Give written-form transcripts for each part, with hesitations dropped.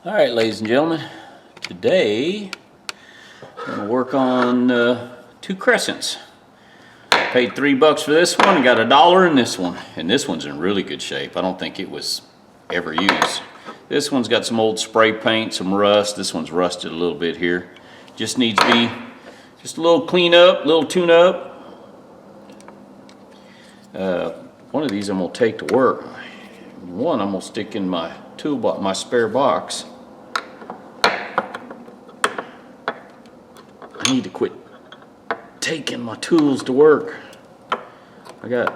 All right, ladies and gentlemen, today I'm going to work on two Crescents. Paid $3 for this one and got $1 in this one. And this one's in really good shape. I don't think it was ever used. This one's got some old spray paint, some rust. This one's rusted a little bit here. Just needs to be just a little clean up, a little tune up. One of these I'm going to take to work. One I'm going to stick in my toolbox, my spare box. I need to quit taking my tools to work. I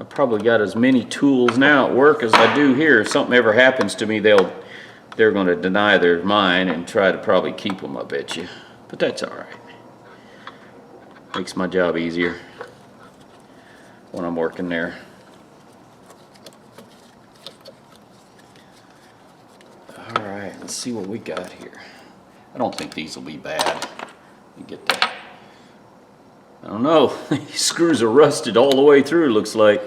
probably got as many tools now at work as I do here. If something ever happens to me, they're going to deny they're mine and try to probably keep them, I bet you. But that's all right. Makes my job easier when I'm working there. All right, let's see what we got here. I don't think these will be bad. Let me get that. I don't know. These screws are rusted all the way through, looks like.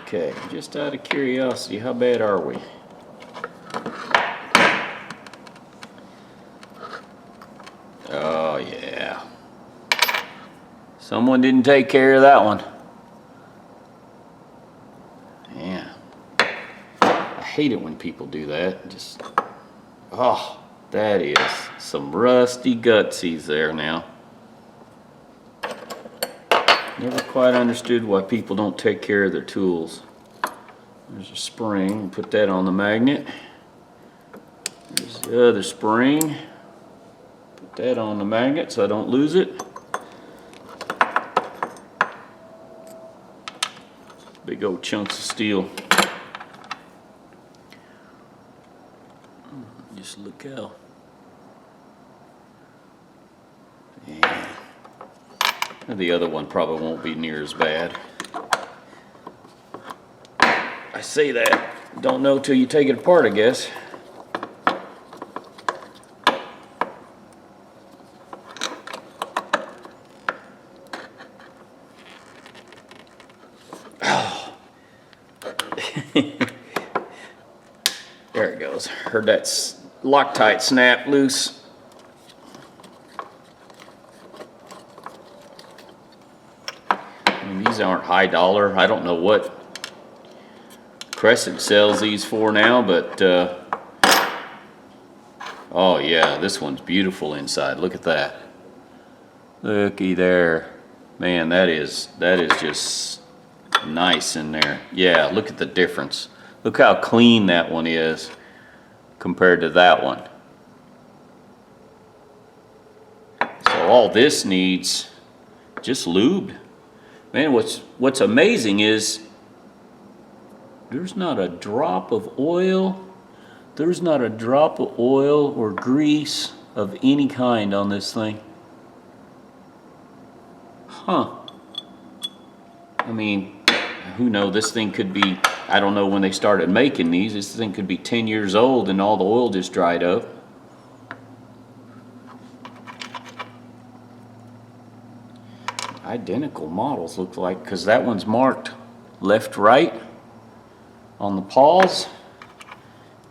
Okay, just out of curiosity, how bad are we? Oh yeah. Someone didn't take care of that one. Yeah. I hate it when people do that. Just, oh, that is some rusty gutsies there now. Never quite understood why people don't take care of their tools. There's a spring, put that on the magnet. There's the other spring. Put that on the magnet so I don't lose it. Big old chunks of steel. Just look out. Yeah. The other one probably won't be near as bad. I say that, don't know till you take it apart, I guess. There it goes. Heard that Loctite snap loose. I mean, these aren't high dollar. I don't know what Crescent sells these for now, but oh yeah, this one's beautiful inside. Look at that. Looky there. Man, that is just nice in there. Yeah, look at the difference. Look how clean that one is compared to that one. So all this needs just lubed. Man, what's amazing is there's not a drop of oil. There's not a drop of oil or grease of any kind on this thing. Huh. I mean, who knows? This thing could be, I don't know when they started making these. This thing could be 10 years old and all the oil just dried up. Identical models look like, because that one's marked left, right on the paws.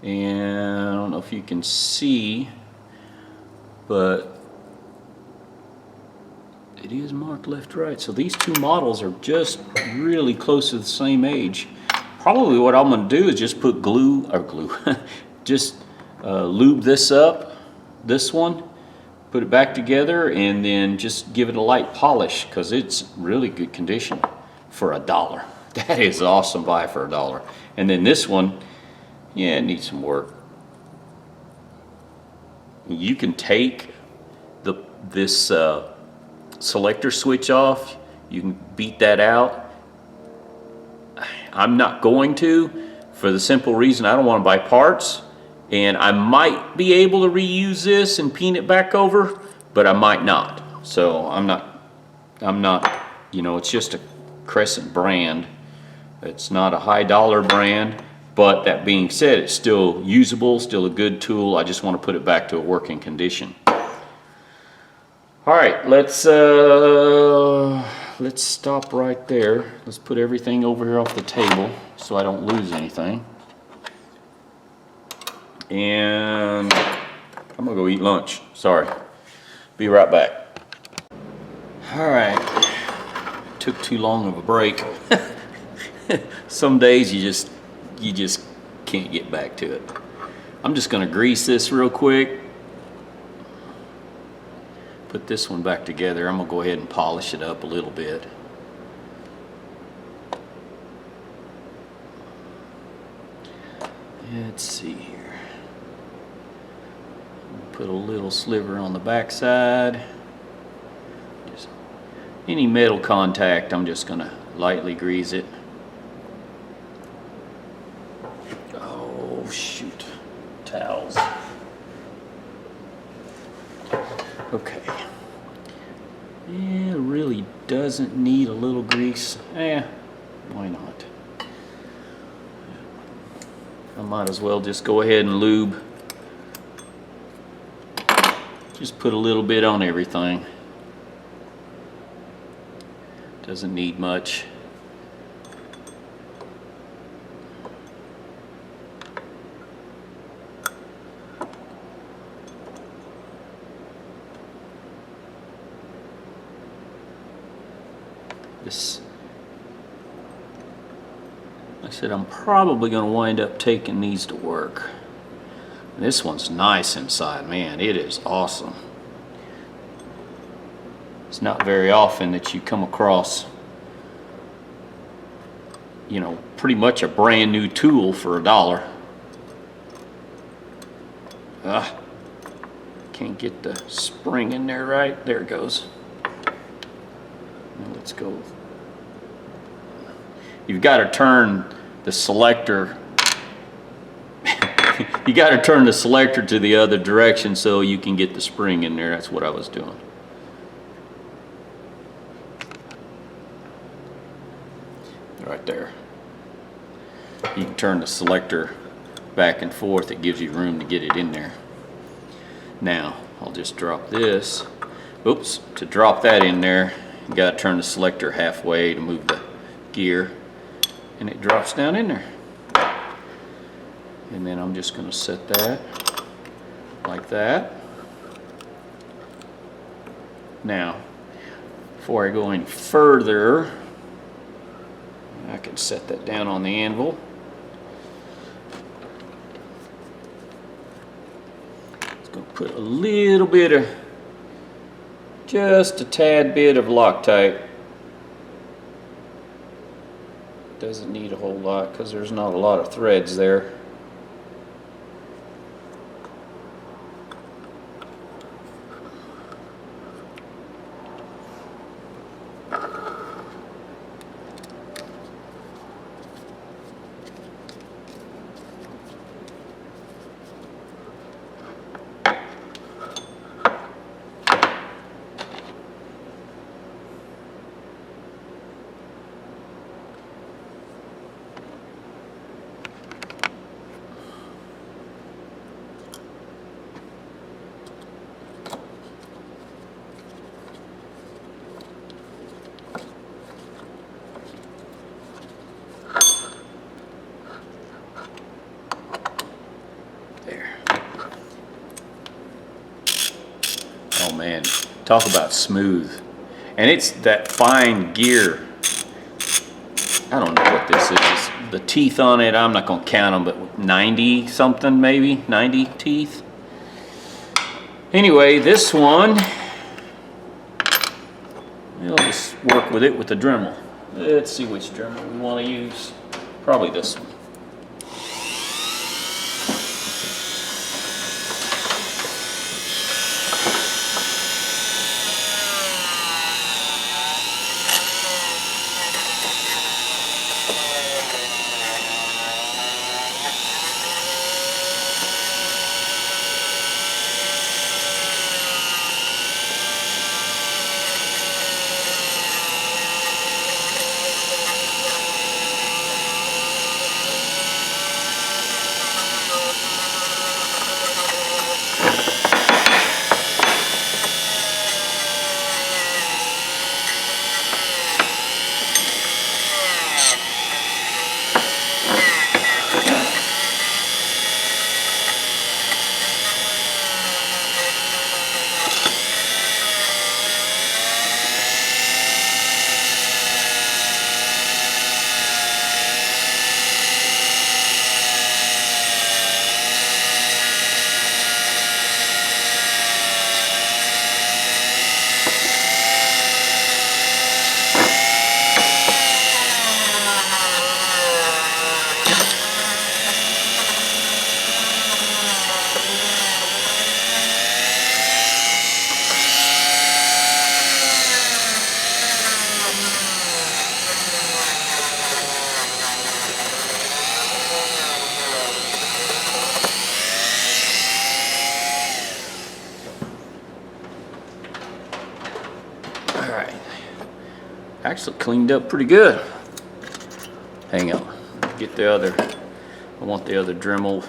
And I don't know if you can see, but it is marked left, right. So these two models are just really close to the same age. Probably what I'm going to do is just put just lube this up, this one, put it back together, and then just give it a light polish, because it's really good condition for $1. That is an awesome buy for $1. And then this one, yeah, it needs some work. You can take this selector switch off. You can beat that out. I'm not going to, for the simple reason I don't want to buy parts, and I might be able to reuse this and paint it back over, but I might not. So I'm not, you know, it's just a Crescent brand. It's not a high dollar brand, but that being said, it's still usable, still a good tool. I just want to put it back to a working condition. All right, let's stop right there. Let's put everything over here off the table so I don't lose anything. And I'm gonna go eat lunch. Sorry. Be right back. All right. Took too long of a break. Some days you just can't get back to it. I'm just gonna grease this real quick. Put this one back together. I'm gonna go ahead and polish it up a little bit. Let's see here. Put a little sliver on the back side. Just any metal contact, I'm just gonna lightly grease it. Oh shoot, towels. Okay. Yeah, it really doesn't need a little grease. Why not? I might as well just go ahead and lube. Just put a little bit on everything. Doesn't need much. This, like I said, I'm probably going to wind up taking these to work. This one's nice inside, man. It is awesome. It's not very often that you come across, you know, pretty much a brand new tool for $1. Can't get the spring in there right. There it goes. Now let's go. You've got to turn the selector. You got to turn the selector to the other direction so you can get the spring in there. That's what I was doing. Right there. You can turn the selector back and forth. It gives you room to get it in there. Now, I'll just drop this. Oops, to drop that in there, you got to turn the selector halfway to move the gear, and it drops down in there. And then I'm just going to set that like that. Now, before I go any further, I can set that down on the anvil. It's going to put a little bit of, just a tad bit of Loctite. Doesn't need a whole lot because there's not a lot of threads there. Oh man, talk about smooth. And it's that fine gear. I don't know what this is. The teeth on it, I'm not going to count them, but 90 something maybe, 90 teeth. Anyway, this one, we'll just work with it with the Dremel. Let's see which Dremel we want to use. Probably this one. right. Actually cleaned up pretty good. Hang on. Get the other. I want the other Dremel.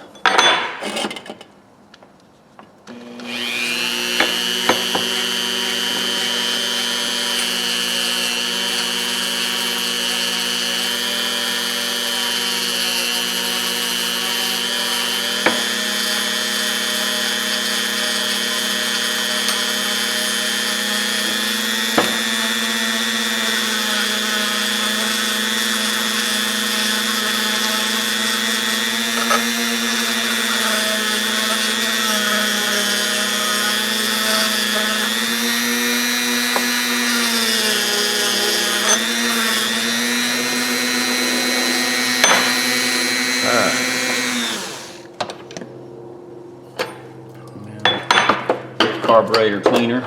Carburetor cleaner.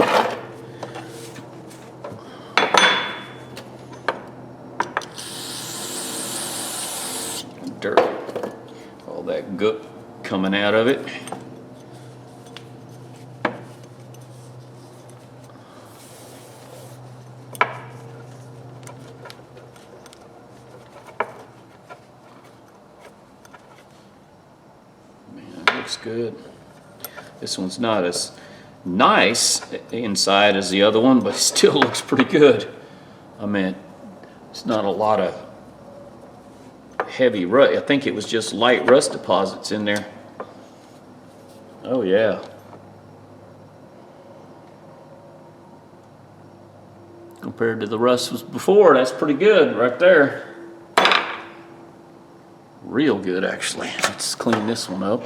Dirt. All that gook coming out of it. Man, it looks good. This one's not as nice inside as the other one, but it still looks pretty good. I mean, it's not a lot of heavy rust. I think it was just light rust deposits in there. Oh yeah. Compared to the rust was before, that's pretty good right there. Real good actually. Let's clean this one up.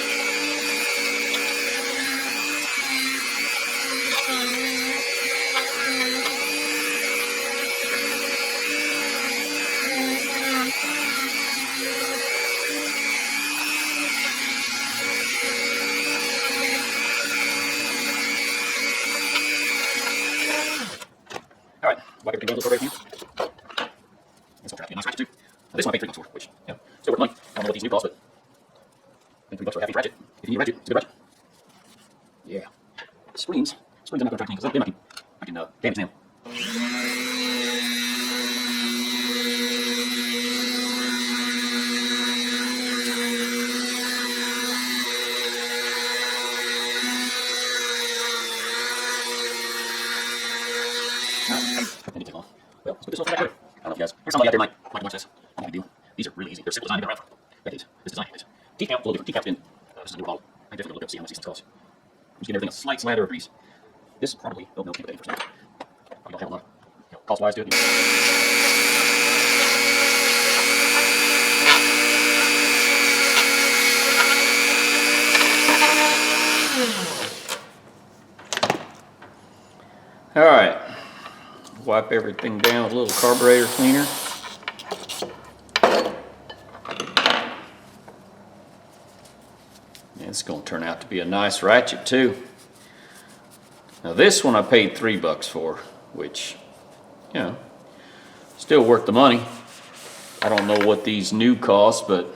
All right, wipe everything down a little bit right here. This will turn out to be a nice ratchet too. Now, this one I paid $3 for, which, yeah, still worth money. I don't know what these new cost, but I think $3 for a half-inch ratchet. If you need a ratchet, it's a good ratchet. Yeah. Springs I'm not going to try to clean because I can damage them. Well, let's put this off the back. I don't know if you guys, there's somebody out there might watch this. Not a big deal. These are really easy. They're simple design. They've been around for decades. This design is. Teeth count, a little different. Teeth count's been, this is a new model. I definitely look up to see how much these things cost. I'm just giving everything a slight slather of grease. This is probably, oh no, can't put that in for a second. Probably don't have a lot of, cost-wise to it. All right, wipe everything down with a little carburetor cleaner. And it's going to turn out to be a nice ratchet too. Now this one I paid $3 for, which, you know, still worth the money. I don't know what these new cost, but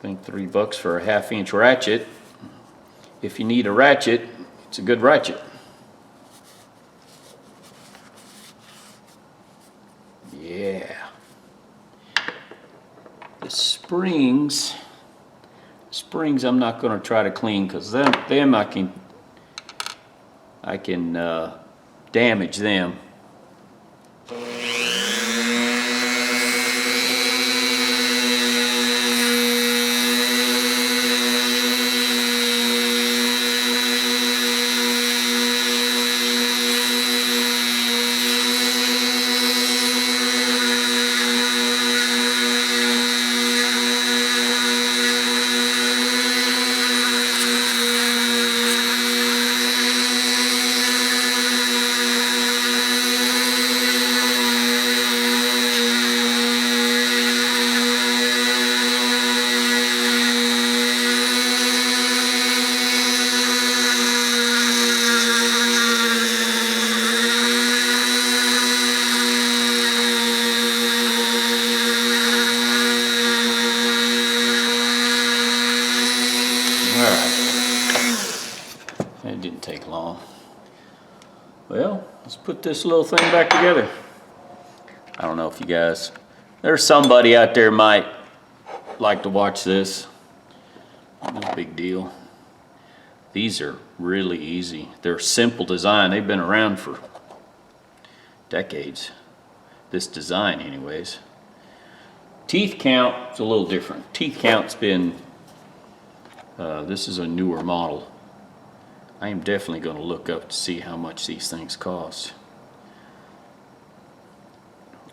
I think $3 for a 1/2-inch ratchet. If you need a ratchet, it's a good ratchet. Yeah. The springs I'm not going to try to clean because them I can damage them. That didn't take long. Well, let's put this little thing back together. I don't know if you guys, there's somebody out there might like to watch this. No big deal. These are really easy. They're simple design. They've been around for decades. This design anyways. Teeth count is a little different. Teeth count's been, this is a newer model. I am definitely going to look up to see how much these things cost.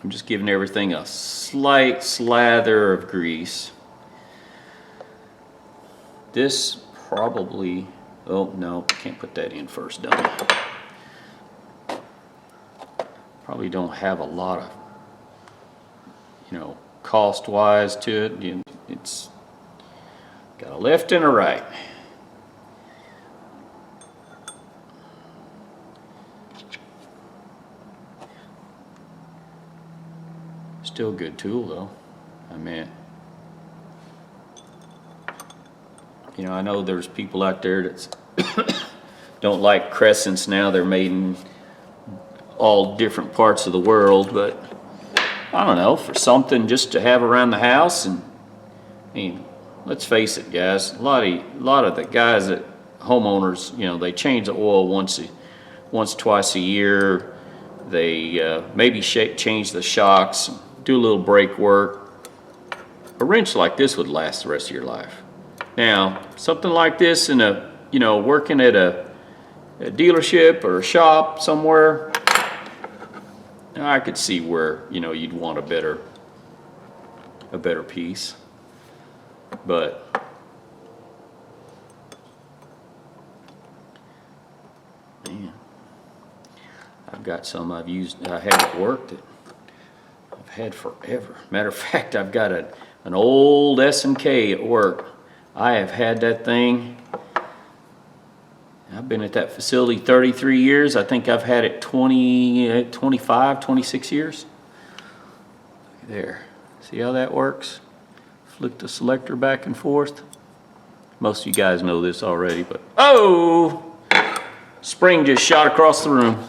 I'm just giving everything a slight slather of grease. This probably, oh no, can't put that in first, dummy. Probably don't have a lot of, cost-wise to it. It's got a left and a right. Still a good tool though. I mean, I know there's people out there that don't like Crescents now. They're made in all different parts of the world, but I don't know, for something just to have around the house. And I mean, let's face it, guys, a lot of the guys that homeowners, they change the oil twice a year. They maybe change the shocks, do a little brake work. A wrench like this would last the rest of your life. Now, something like this in a, working at a dealership or a shop somewhere, I could see where, you'd want a better piece. But man, I've got some I had at work that I've had forever. Matter of fact, I've got an old S&K at work. I have had that thing. I've been at that facility 33 years. I think I've had it 25, 26 years. Look there. See how that works? Flick the selector back and forth. Most of you guys know this already, but oh! Spring just shot across the room.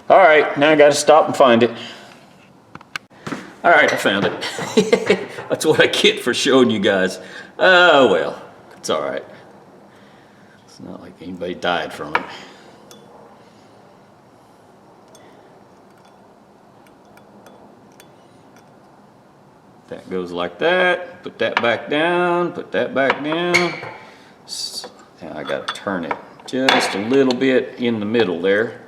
All right, now I got to stop and find it. All right, I found it. That's what I get for showing you guys. Oh, well, it's all right. It's not like anybody died from it. That goes like that. Put that back down. Put that back down. Now I got to turn it just a little bit in the middle there.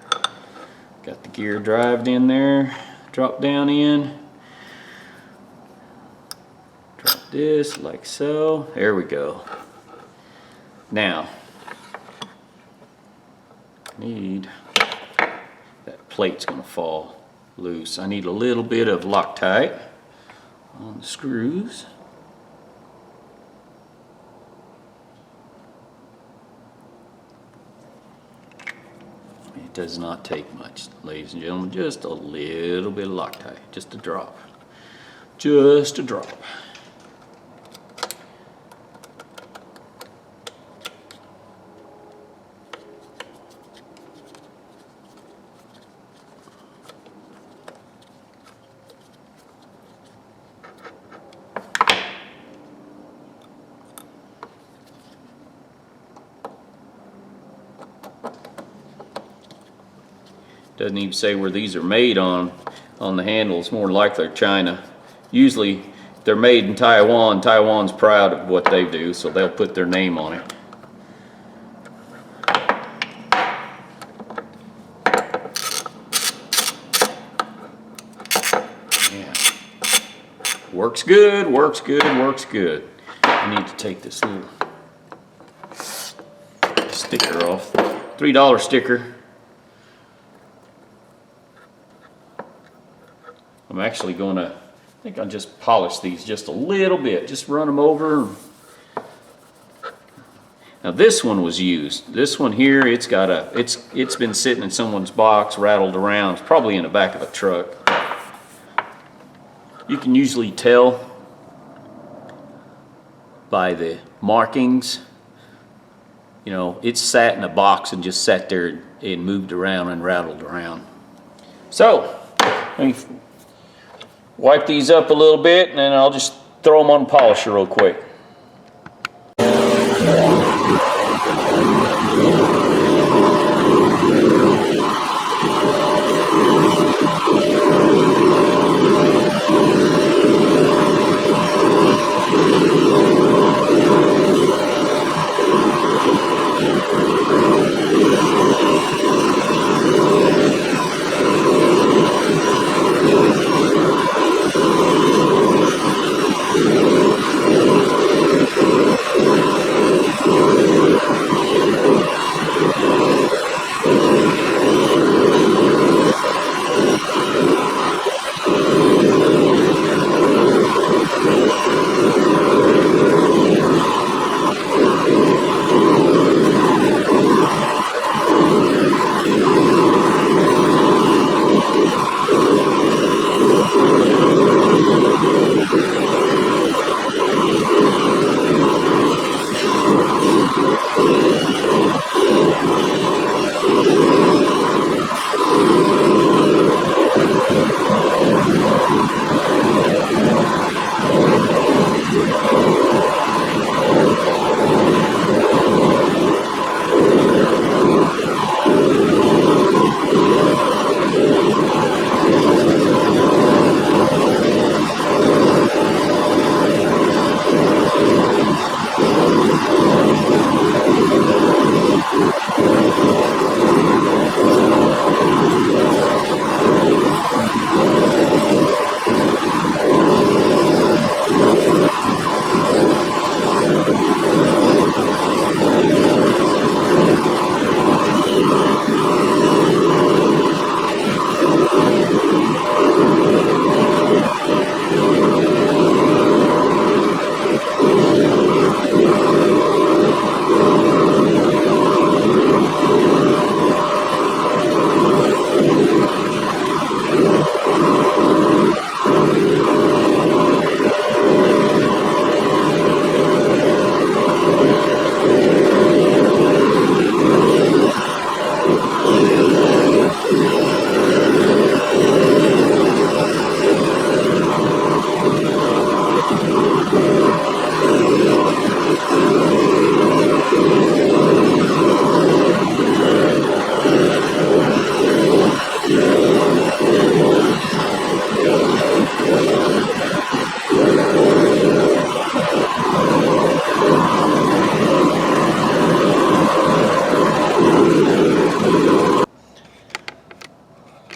Got the gear drive in there. Drop down in. Drop this like so. There we go. Now, that plate's going to fall loose. I need a little bit of Loctite on the screws. It does not take much, ladies and gentlemen. Just a little bit of Loctite, just a drop. Just a drop. Doesn't even say where these are made on the handles. More than likely they're China. Usually if they're made in Taiwan. Taiwan's proud of what they do, so they'll put their name on it. Yeah. Works good, works good, works good. I need to take this little sticker off. $3 sticker. I'm actually I think I'll just polish these just a little bit. Just run them over. Now this one was used. This one here, it's been sitting in someone's box, rattled around. It's probably in the back of a truck. You can usually tell by the markings. You know, it sat in a box and just sat there and moved around and rattled around. So, let me wipe these up a little bit and then I'll just throw them on the polisher real quick.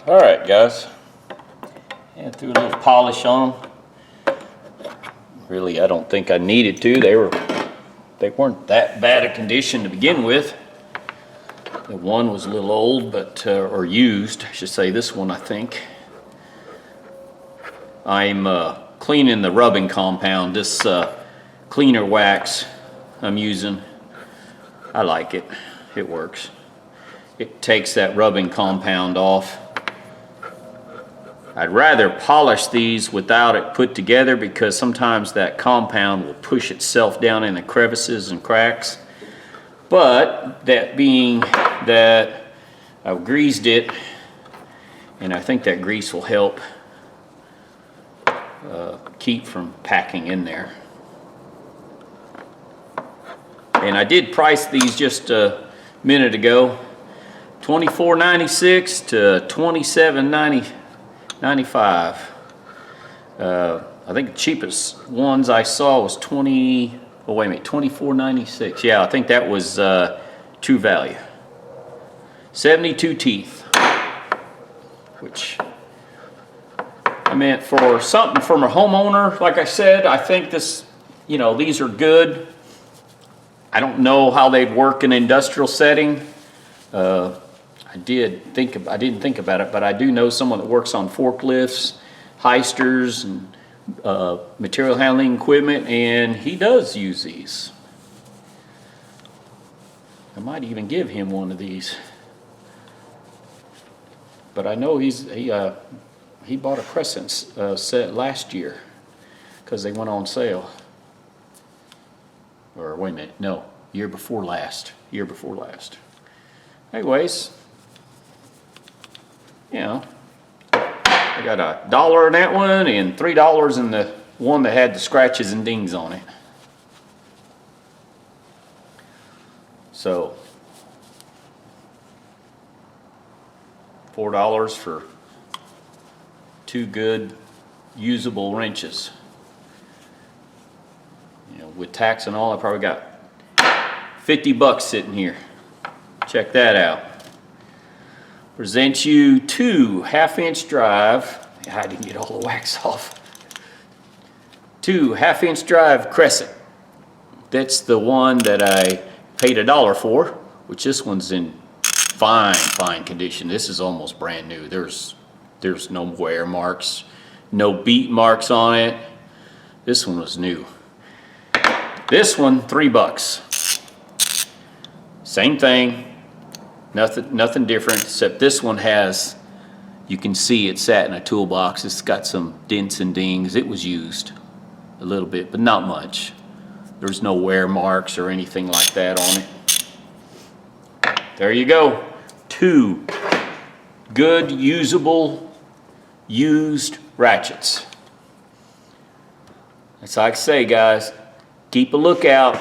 Alright guys, and threw a little polish on them. Really, I don't think I needed to. They weren't that bad a condition to begin with. The one was a little old, but or used, I should say. This one, I think. I'm cleaning the rubbing compound. This cleaner wax I'm using, I like it. It works. It takes that rubbing compound off. I'd rather polish these without it put together because sometimes that compound will push itself down in the crevices and cracks. But that being that I've greased it, and I think that grease will help keep from packing in there. And I did price these just a minute ago, $24.96 to $27.95. I think the cheapest ones I saw was $24.96. Yeah, I think that was True Value. 72 teeth, which I meant for something from a homeowner. Like I said, I think this, these are good. I don't know how they'd work in an industrial setting. I didn't think about it, but I do know someone that works on forklifts, heisters, and material handling equipment, and he does use these. I might even give him one of these. But I know he bought a Crescent set last year because they went on sale. Or wait a minute, no, year before last. Anyways, I got $1 in that one and $3 in the one that had the scratches and dings on it. So $4 for 2 good usable wrenches. With tax and all, I probably got 50 bucks sitting here. Check that out. Present you 2 half-inch drive. I didn't get all the wax off. 2 half-inch drive Crescent. That's the one that I paid $1 for, which this one's in fine condition. This is almost brand new. There's no wear marks, no beat marks on it. This one was new. This one, $3. Same thing, nothing different, except this one has, you can see it sat in a toolbox. It's got some dents and dings. It was used a little bit, but not much. There's no wear marks or anything like that on it. There you go. 2 good, usable, used ratchets. That's like I say, guys, keep a lookout.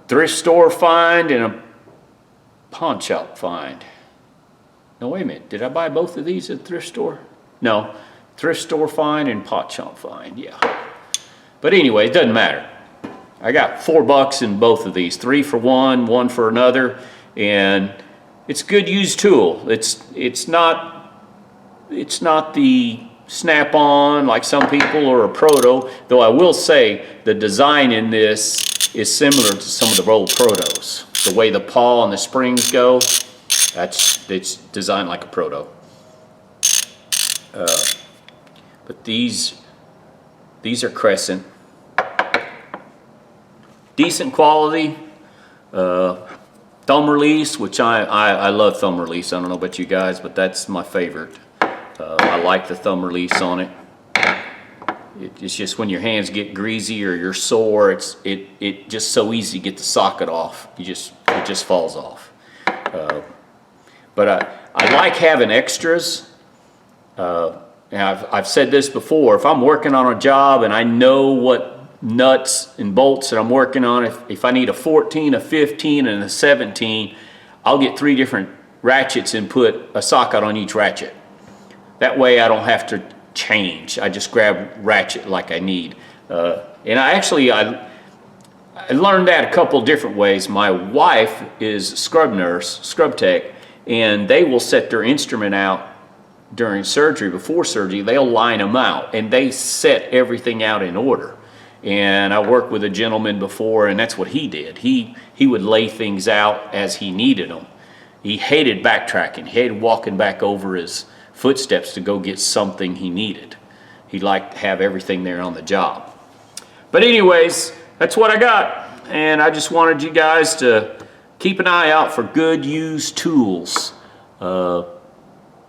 Thrift store find and a pawn shop find. No, wait a minute. Did I buy both of these at the thrift store? No. Thrift store find and pawn shop find, yeah. But anyway, it doesn't matter. I got $4 in both of these. 3 for one, 1 for another. And it's a good used tool. It's not the snap-on like some people, or a proto, though I will say the design in this is similar to some of the old protos. The way the paw and the springs go, it's designed like a proto. But these are Crescent. Decent quality. Thumb release, which I love thumb release. I don't know about you guys, but that's my favorite. I like the thumb release on it. It's just when your hands get greasy or you're sore, it just so easy to get the socket off. It just falls off. But I like having extras. And I've said this before. If I'm working on a job and I know what nuts and bolts that I'm working on, if I need a 14, a 15, and a 17, I'll get 3 different ratchets and put a socket on each ratchet. That way I don't have to change. I just grab ratchet like I need. And I learned that a couple different ways. My wife is a scrub tech, and they will set their instrument out during surgery, before surgery. They'll line them out, and they set everything out in order. And I worked with a gentleman before, and that's what he did. He would lay things out as he needed them. He hated backtracking. He hated walking back over his footsteps to go get something he needed. He liked to have everything there on the job. But anyways, that's what I got. And I just wanted you guys to keep an eye out for good used tools.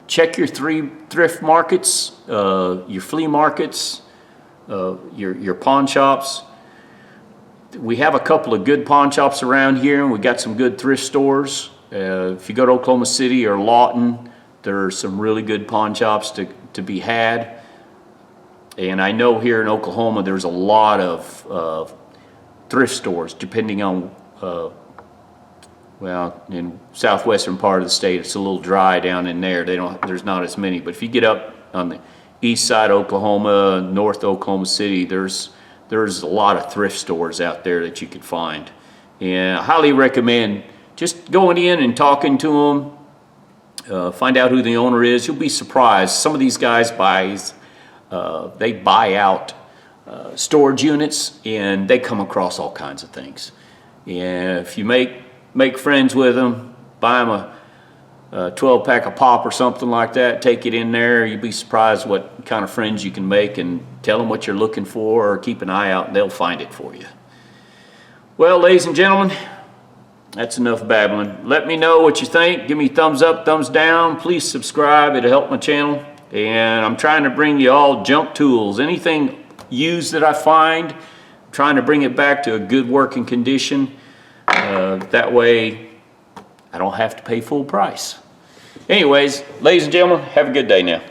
Check your thrift markets, your flea markets, your pawn shops. We have a couple of good pawn shops around here, and we got some good thrift stores. If you go to Oklahoma City or Lawton, there are some really good pawn shops to be had. And I know here in Oklahoma there's a lot of thrift stores, depending on well, in southwestern part of the state, it's a little dry down in there. There's not as many. But if you get up on the east side of Oklahoma, north Oklahoma City, there's a lot of thrift stores out there that you could find. And I highly recommend just going in and talking to them. Find out who the owner is. You'll be surprised. Some of these guys they buy out storage units, and they come across all kinds of things. And if you make friends with them, buy them a 12-pack of pop or something like that, take it in there, you'd be surprised what kind of friends you can make, and tell them what you're looking for, or keep an eye out and they'll find it for you. Well, ladies and gentlemen, that's enough babbling. Let me know what you think. Give me thumbs up, thumbs down. Please subscribe. It'll help my channel. And I'm trying to bring you all junk tools. Anything used that I find, I'm trying to bring it back to a good working condition. That way I don't have to pay full price. Anyways, ladies and gentlemen, have a good day now.